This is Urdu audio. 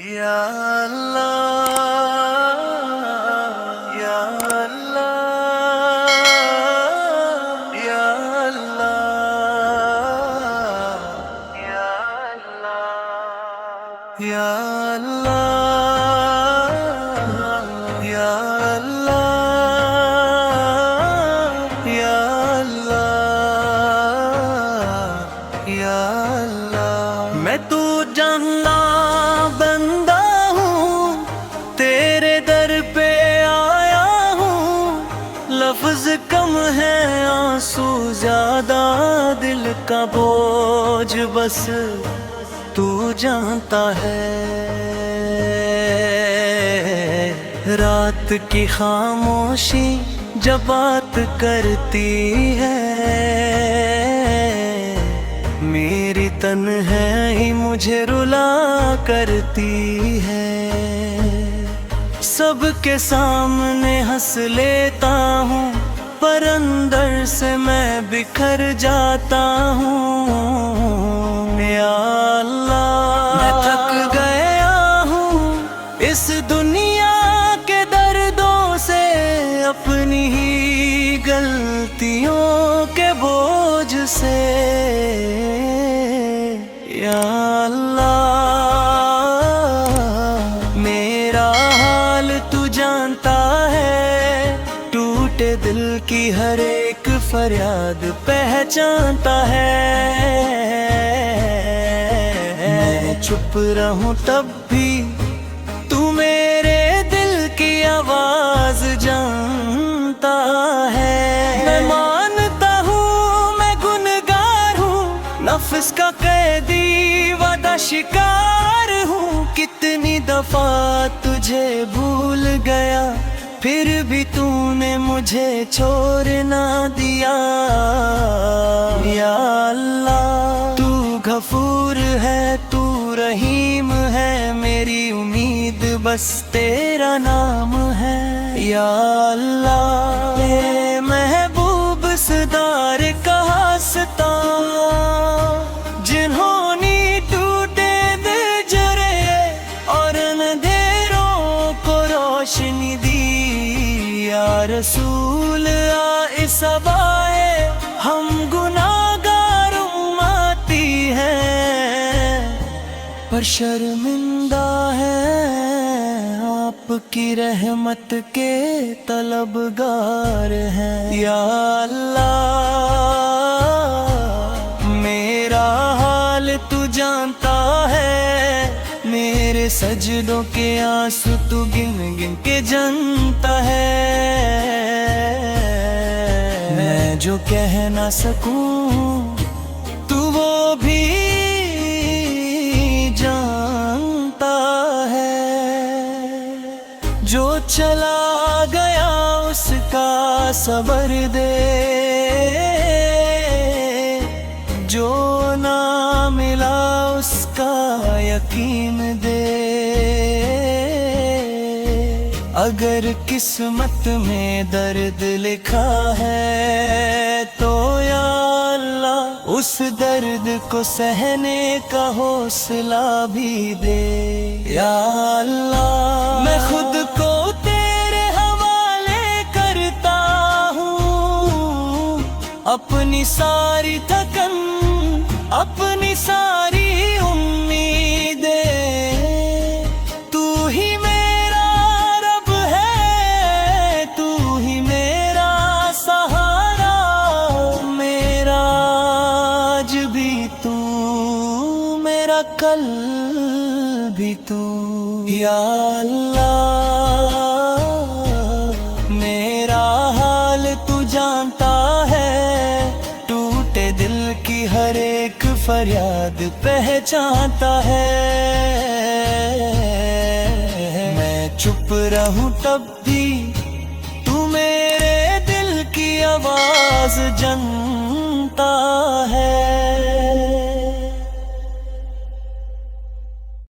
یا اللہ یا اللہ یا اللہ یا اللہ یا اللہ یا اللہ یا اللہ یا اللہ میں تو جاننا بندہ ہوں، تیرے در پہ آیا ہوں، لفظ کم ہے آنسو زیادہ، دل کا بوجھ بس تو جانتا ہے۔ رات کی خاموشی جب بات کرتی ہے، میری تنہائی مجھے رلا کرتی ہے۔ سب کے سامنے ہنس لیتا ہوں، پر اندر سے میں بکھر جاتا ہوں۔ یا اللہ میں تھک گیا ہوں اس دنیا کے دردوں سے، اپنی ہی غلطیوں کے بوجھ سے۔ یا اللہ میرا حال تو جانتا ہے، ٹوٹے دل کی ہر ایک فریاد پہچانتا ہے۔ میں چپ رہوں تب بھی تو میرے دل کی آواز جانتا ہے۔ میں مانتا ہوں میں گنہگار ہوں، نفس کا قیدی وعدہ شکار ہوں، کتنی دفعہ تجھے بھول گیا، پھر بھی تو نے مجھے چھوڑ نہ دیا۔ یا اللہ تو غفور ہے، تو رحیم ہے، میری امید بس تیرا نام ہے۔ یا اللہ اے محبوب صدار کا ہستا، جنہوں نے ٹوٹے دل جرے اور اندھیروں کو روشنی دی۔ یا رسول آئس بائے ہم گناہگار امتی ہیں، پر شرمندہ ہیں آپ کی رحمت کے طلبگار ہیں۔ یا اللہ میرا حال تو جانتا ہے، میرے سجدوں کے آنسو تو گن گن کے جانتا ہے۔ میں جو کہہ نہ سکوں تو وہ بھی جانتا ہے، جو چلا گیا اس کا صبر دے، جو نہ ملا اس کا یقین دے۔ اگر قسمت میں درد لکھا ہے تو یا اللہ اس درد کو سہنے کا حوصلہ بھی دے۔ یا اللہ میں خود کو تیرے حوالے کرتا ہوں، اپنی ساری تھکن اپنی ساری امیدیں، تو ہی میرا رب ہے، تو ہی میرا سہارا، میرا آج بھی تو، میرا کل بھی تو۔ یا اللہ میرا حال تو جانتا ہے، ٹوٹے دل کی ہر ایک فریاد پہچانتا ہے۔ میں چپ رہوں تب بھی تو میرے دل کی آواز جانتا ہے۔